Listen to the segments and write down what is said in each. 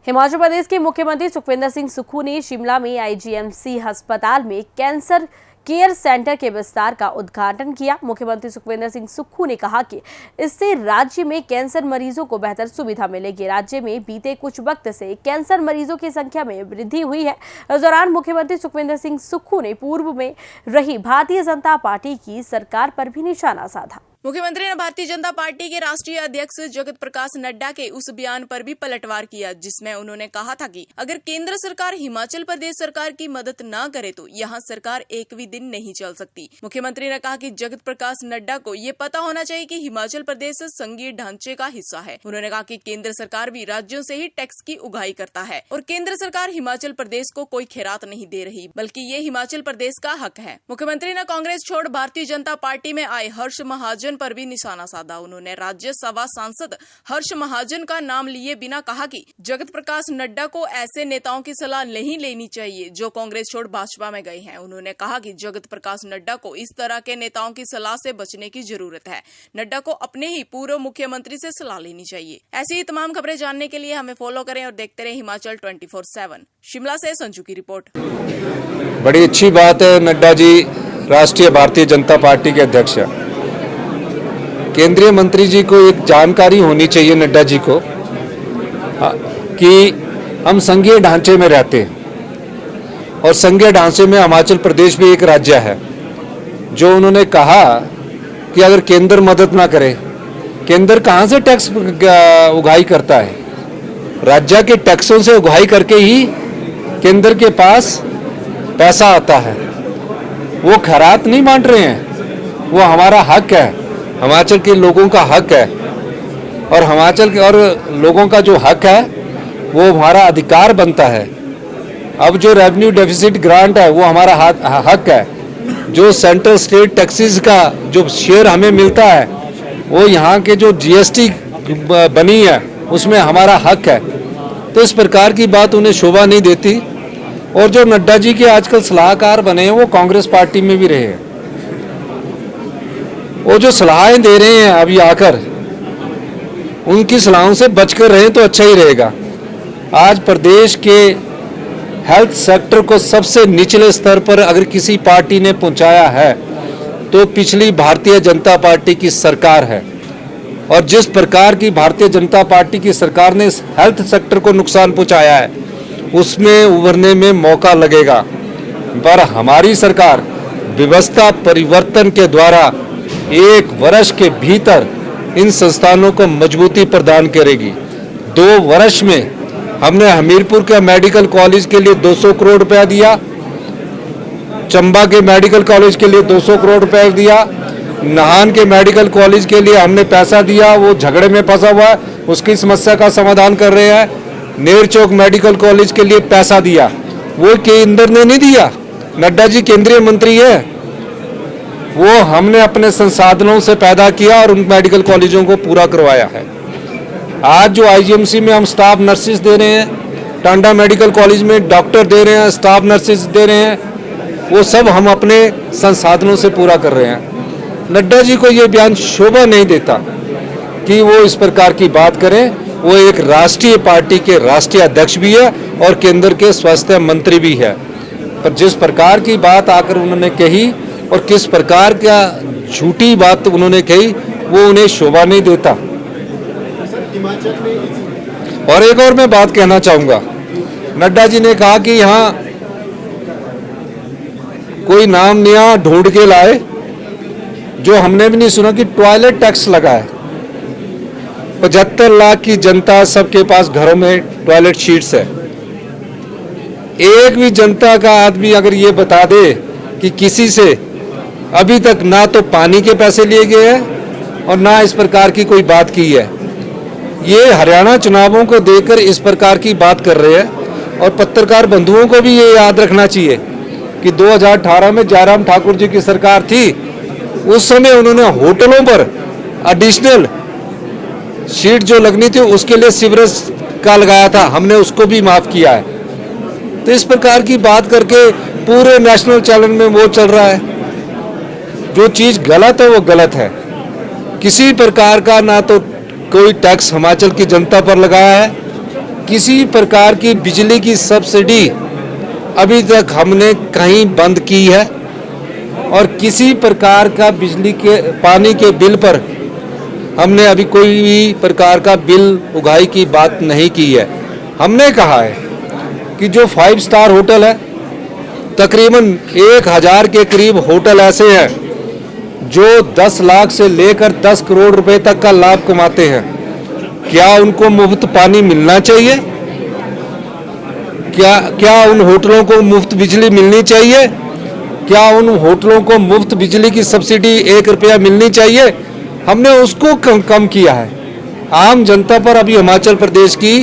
हिमाचल प्रदेश के मुख्यमंत्री सुखविंदर सिंह सुक्खू ने शिमला में आईजीएमसी अस्पताल में कैंसर केयर सेंटर के विस्तार का उद्घाटन किया। मुख्यमंत्री सुखविंदर सिंह सुक्खू ने कहा कि इससे राज्य में कैंसर मरीजों को बेहतर सुविधा मिलेगी। राज्य में बीते कुछ वक्त से कैंसर मरीजों की संख्या में वृद्धि हुई है। इस दौरान मुख्यमंत्री सुखविंदर सिंह सुक्खू ने पूर्व में रही भारतीय जनता पार्टी की सरकार पर भी निशाना साधा। मुख्यमंत्री ने भारतीय जनता पार्टी के राष्ट्रीय अध्यक्ष जगत प्रकाश नड्डा के उस बयान पर भी पलटवार किया जिसमें उन्होंने कहा था कि अगर केंद्र सरकार हिमाचल प्रदेश सरकार की मदद न करे तो यहाँ सरकार एक भी दिन नहीं चल सकती। मुख्यमंत्री ने कहा कि जगत प्रकाश नड्डा को ये पता होना चाहिए कि हिमाचल प्रदेश संघीय ढांचे का हिस्सा है। उन्होंने कहा कि केंद्र सरकार भी राज्यों से ही टैक्स की उगाही करता है और केंद्र सरकार हिमाचल प्रदेश को कोई खैरात नहीं दे रही, बल्कि ये हिमाचल प्रदेश का हक है। मुख्यमंत्री ने कांग्रेस छोड़ भारतीय जनता पार्टी में आए हर्ष महाजन पर भी निशाना साधा। उन्होंने राज्यसभा सांसद हर्ष महाजन का नाम लिए बिना कहा कि जगत प्रकाश नड्डा को ऐसे नेताओं की सलाह नहीं लेनी चाहिए जो कांग्रेस छोड़ भाजपा में गए हैं। उन्होंने कहा कि जगत प्रकाश नड्डा को इस तरह के नेताओं की सलाह से बचने की जरूरत है। नड्डा को अपने ही पूर्व मुख्यमंत्री से सलाह लेनी चाहिए। ऐसी ही तमाम खबरें जानने के लिए हमें फॉलो करें और देखते रहें हिमाचल 24/7। शिमला से संजू की रिपोर्ट। बड़ी अच्छी बात है, नड्डा जी राष्ट्रीय भारतीय जनता पार्टी के अध्यक्ष है। केंद्रीय मंत्री जी को एक जानकारी होनी चाहिए नड्डा जी को कि हम संघीय ढांचे में रहते हैं और संघीय ढांचे में हिमाचल प्रदेश भी एक राज्य है। जो उन्होंने कहा कि अगर केंद्र मदद ना करे, केंद्र कहाँ से टैक्स उगाही करता है? राज्य के टैक्सों से उगाही करके ही केंद्र के पास पैसा आता है। वो खैरात नहीं बांट रहे हैं, वो हमारा हक है, हिमाचल के लोगों का हक है और हिमाचल के और लोगों का जो हक है वो हमारा अधिकार बनता है। अब जो रेवेन्यू डेफिसिट ग्रांट है वो हमारा हक है। जो सेंट्रल स्टेट टैक्सेस का जो शेयर हमें मिलता है वो यहाँ के जो जीएसटी बनी है उसमें हमारा हक है। तो इस प्रकार की बात उन्हें शोभा नहीं देती। और जो नड्डा जी के आजकल सलाहकार बने हैं वो कांग्रेस पार्टी में भी रहे हैं। वो जो सलाहें दे रहे हैं अभी आकर, उनकी सलाहों से बचकर रहें तो अच्छा ही रहेगा। आज प्रदेश के हेल्थ सेक्टर को सबसे निचले स्तर पर अगर किसी पार्टी ने पहुंचाया है तो पिछली भारतीय जनता पार्टी की सरकार है। और जिस प्रकार की भारतीय जनता पार्टी की सरकार ने इस हेल्थ सेक्टर को नुकसान पहुंचाया है उसमें उभरने में मौका लगेगा। पर हमारी सरकार व्यवस्था परिवर्तन के द्वारा 1 वर्ष के भीतर इन संस्थानों को मजबूती प्रदान करेगी। 2 वर्ष में हमने हमीरपुर के मेडिकल कॉलेज के लिए 200 करोड़ रुपया दिया, चंबा के मेडिकल कॉलेज के लिए 200 करोड़ रुपया दिया, नाहन के मेडिकल कॉलेज के लिए हमने पैसा दिया, वो झगड़े में फंसा हुआ है, उसकी समस्या का समाधान कर रहे हैं। नेरचौक मेडिकल कॉलेज के लिए पैसा दिया, वो केंद्र ने नहीं दिया। नड्डा जी केंद्रीय मंत्री है, वो हमने अपने संसाधनों से पैदा किया और उन मेडिकल कॉलेजों को पूरा करवाया है। आज जो आईजीएमसी में हम स्टाफ नर्सेज दे रहे हैं, टांडा मेडिकल कॉलेज में डॉक्टर दे रहे हैं, स्टाफ नर्सेज दे रहे हैं, वो सब हम अपने संसाधनों से पूरा कर रहे हैं। नड्डा जी को ये बयान शोभा नहीं देता कि वो इस प्रकार की बात करें। वो एक राष्ट्रीय पार्टी के राष्ट्रीय अध्यक्ष भी है और केंद्र के स्वास्थ्य मंत्री भी है। पर जिस प्रकार की बात आकर उन्होंने कही और किस प्रकार का झूठी बात उन्होंने कही वो उन्हें शोभा नहीं देता। और एक और मैं बात कहना चाहूंगा, नड्डा जी ने कहा कि यहाँ कोई नाम नया ढूंढ के लाए जो हमने भी नहीं सुना कि टॉयलेट टैक्स लगा है। 75 लाख की जनता, सबके पास घरों में टॉयलेट शीट्स है। एक भी जनता का आदमी अगर ये बता दे कि किसी से अभी तक ना तो पानी के पैसे लिए गए हैं और ना इस प्रकार की कोई बात की है। ये हरियाणा चुनावों को देखकर इस प्रकार की बात कर रहे हैं। और पत्रकार बंधुओं को भी ये याद रखना चाहिए कि 2018 में जयराम ठाकुर जी की सरकार थी, उस समय उन्होंने होटलों पर एडिशनल शीट जो लगनी थी उसके लिए सीवरेज का लगाया था, हमने उसको भी माफ किया है। तो इस प्रकार की बात करके पूरे नेशनल चैनल में वो चल रहा है। जो चीज गलत है वो गलत है। किसी प्रकार का ना तो कोई टैक्स हिमाचल की जनता पर लगाया है किसी प्रकार की बिजली की सब्सिडी अभी तक हमने कहीं बंद की है और किसी प्रकार का बिजली के पानी के बिल पर हमने अभी कोई भी प्रकार का बिल उगाही की बात नहीं की है। हमने कहा है कि जो 5 स्टार होटल है, तकरीबन 1000 के करीब होटल ऐसे हैं जो 10 लाख से लेकर 10 करोड़ रुपए तक का लाभ कमाते हैं। क्या उनको मुफ्त पानी मिलना चाहिए? क्या उन होटलों को मुफ्त बिजली मिलनी चाहिए? क्या उन होटलों को मुफ्त बिजली की सब्सिडी 1 रुपया मिलनी चाहिए? हमने उसको कम किया है। आम जनता पर अभी हिमाचल प्रदेश की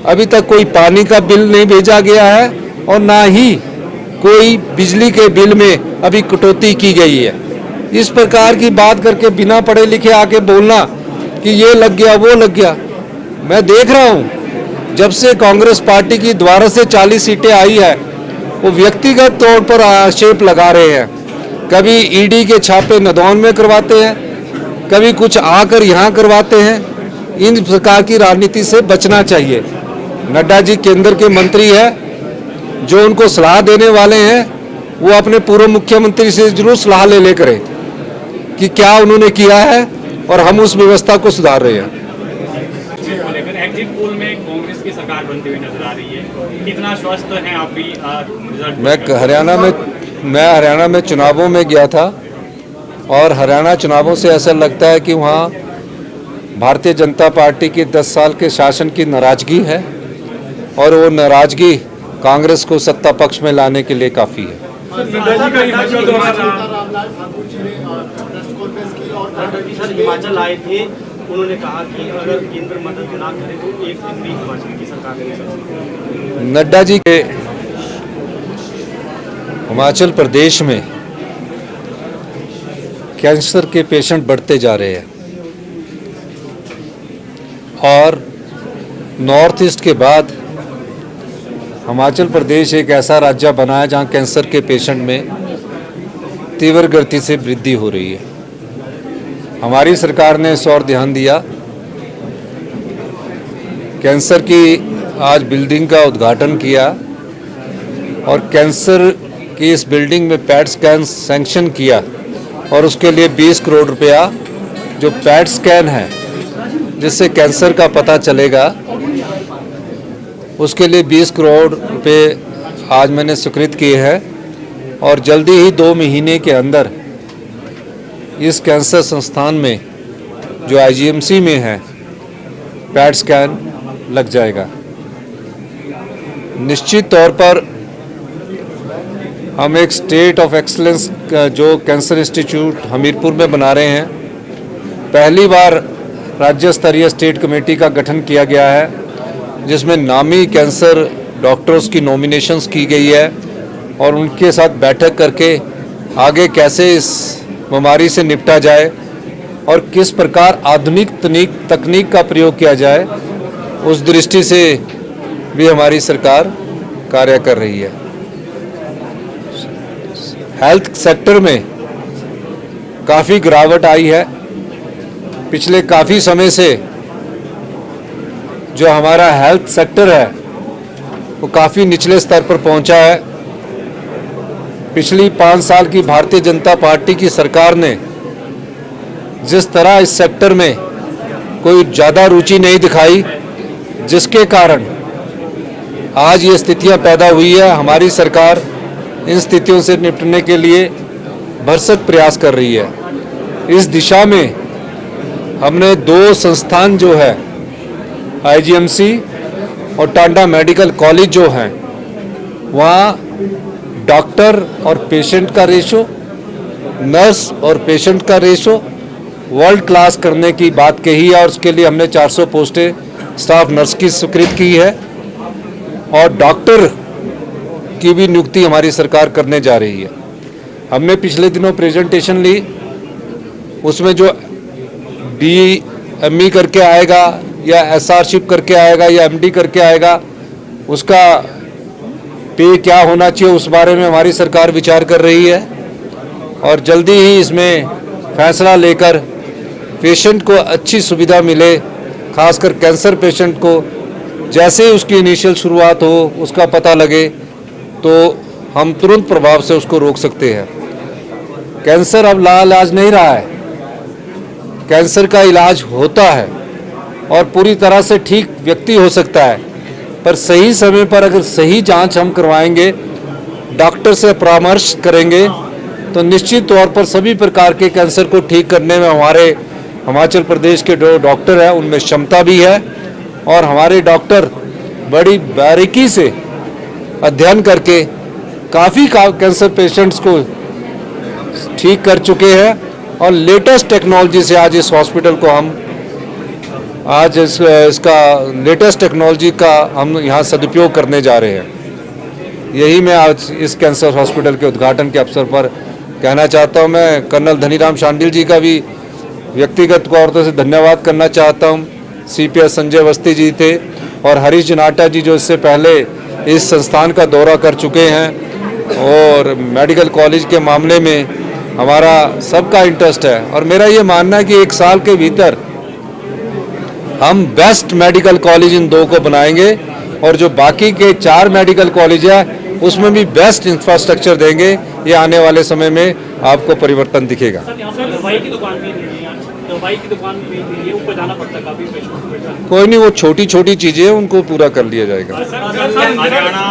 अभी तक कोई पानी का बिल नहीं भेजा गया है और ना ही कोई बिजली के बिल में अभी कटौती की गई है। इस प्रकार की बात करके बिना पढ़े लिखे आके बोलना कि ये लग गया वो लग गया। मैं देख रहा हूँ जब से कांग्रेस पार्टी की दोबारा से 40 सीटें आई है, वो व्यक्तिगत तौर पर आक्षेप लगा रहे हैं। कभी ईडी के छापे नदौन में करवाते हैं, कभी कुछ आकर यहाँ करवाते हैं। इन प्रकार की राजनीति से बचना चाहिए। नड्डा जी केंद्र के मंत्री हैं, जो उनको सलाह देने वाले हैं वो अपने पूर्व मुख्यमंत्री से जरूर सलाह ले करें कि क्या उन्होंने किया है और हम उस व्यवस्था को सुधार रहे हैं। एग्जिट पोल में कांग्रेस की सरकार बनती हुई नजर आ रही है, कितना स्वस्थ हैं आप भी? मैं हरियाणा में चुनावों में गया था और हरियाणा चुनावों से ऐसा लगता है कि वहाँ भारतीय जनता पार्टी की 10 साल के शासन की नाराजगी है और वो नाराजगी कांग्रेस को सत्ता पक्ष में लाने के लिए काफ़ी है। हिमाचल आए थे, उन्होंने कहा कि अगर केंद्र मदद ना करे तो एक दिन भी हिमाचल की सरकार नहीं चल सकती। नड्डा जी के हिमाचल प्रदेश में कैंसर के पेशेंट बढ़ते जा रहे हैं और नॉर्थ ईस्ट के बाद हिमाचल प्रदेश एक ऐसा राज्य बना है जहां कैंसर के पेशेंट में तीव्र गति से वृद्धि हो रही है। हमारी सरकार ने इस ओर ध्यान दिया। कैंसर की आज बिल्डिंग का उद्घाटन किया और कैंसर की इस बिल्डिंग में पैट स्कैन सैंक्शन किया और उसके लिए 20 करोड़ रुपया जो पैट स्कैन है जिससे कैंसर का पता चलेगा, उसके लिए 20 करोड़ रुपए आज मैंने स्वीकृत किए हैं और जल्दी ही 2 महीने के अंदर इस कैंसर संस्थान में जो आईजीएमसी में है पैट स्कैन लग जाएगा। निश्चित तौर पर हम एक स्टेट ऑफ एक्सीलेंस जो कैंसर इंस्टीट्यूट हमीरपुर में बना रहे हैं। पहली बार राज्य स्तरीय स्टेट कमेटी का गठन किया गया है जिसमें नामी कैंसर डॉक्टर्स की नॉमिनेशंस की गई है और उनके साथ बैठक करके आगे कैसे इस बीमारी से निपटा जाए और किस प्रकार आधुनिक तकनीक का प्रयोग किया जाए, उस दृष्टि से भी हमारी सरकार कार्य कर रही है। हेल्थ सेक्टर में काफ़ी गिरावट आई है। पिछले काफ़ी समय से जो हमारा हेल्थ सेक्टर है वो काफ़ी निचले स्तर पर पहुंचा है। पिछली 5 साल की भारतीय जनता पार्टी की सरकार ने जिस तरह इस सेक्टर में कोई ज़्यादा रुचि नहीं दिखाई, जिसके कारण आज ये स्थितियां पैदा हुई है। हमारी सरकार इन स्थितियों से निपटने के लिए भरसक प्रयास कर रही है। इस दिशा में हमने 2 संस्थान जो है आईजीएमसी और टांडा मेडिकल कॉलेज जो हैं, वहाँ डॉक्टर और पेशेंट का रेशो, नर्स और पेशेंट का रेशो वर्ल्ड क्लास करने की बात कही है और उसके लिए हमने 400 पोस्टें स्टाफ नर्स की स्वीकृत की है और डॉक्टर की भी नियुक्ति हमारी सरकार करने जा रही है। हमने पिछले दिनों प्रेजेंटेशन ली, उसमें जो BME करके आएगा या SRशिप करके आएगा या MD करके आएगा, उसका पे क्या होना चाहिए उस बारे में हमारी सरकार विचार कर रही है और जल्दी ही इसमें फैसला लेकर पेशेंट को अच्छी सुविधा मिले, खासकर कैंसर पेशेंट को जैसे ही उसकी इनिशियल शुरुआत हो, उसका पता लगे तो हम तुरंत प्रभाव से उसको रोक सकते हैं। कैंसर अब लाइलाज नहीं रहा है, कैंसर का इलाज होता है और पूरी तरह से ठीक व्यक्ति हो सकता है, पर सही समय पर अगर सही जांच हम करवाएंगे, डॉक्टर से परामर्श करेंगे तो निश्चित तौर पर सभी प्रकार के कैंसर को ठीक करने में हमारे हिमाचल प्रदेश के जो डॉक्टर हैं उनमें क्षमता भी है और हमारे डॉक्टर बड़ी बारीकी से अध्ययन करके काफ़ी कैंसर पेशेंट्स को ठीक कर चुके हैं और लेटेस्ट टेक्नोलॉजी से आज इस हॉस्पिटल को हम आज इसका लेटेस्ट टेक्नोलॉजी का हम यहाँ सदुपयोग करने जा रहे हैं। यही मैं आज इस कैंसर हॉस्पिटल के उद्घाटन के अवसर पर कहना चाहता हूँ। मैं कर्नल धनीराम शांडिल जी का भी व्यक्तिगत तौर से धन्यवाद करना चाहता हूँ। CPS संजय अवस्थी जी थे और हरीश जनाटा जी जो इससे पहले इस संस्थान का दौरा कर चुके हैं और मेडिकल कॉलेज के मामले में हमारा सबका इंटरेस्ट है और मेरा ये मानना है कि 1 साल के भीतर हम बेस्ट मेडिकल कॉलेज इन 2 को बनाएंगे और जो बाकी के 4 मेडिकल कॉलेज है उसमें भी बेस्ट इंफ्रास्ट्रक्चर देंगे। ये आने वाले समय में आपको परिवर्तन दिखेगा। दवाई की दुकान भी नहीं है, दवाई की दुकान भी नहीं है, ऊपर जाना पड़ता है काफी पेशेंट। कोई नहीं, वो छोटी छोटी चीज़ें उनको पूरा कर लिया जाएगा। हरियाणा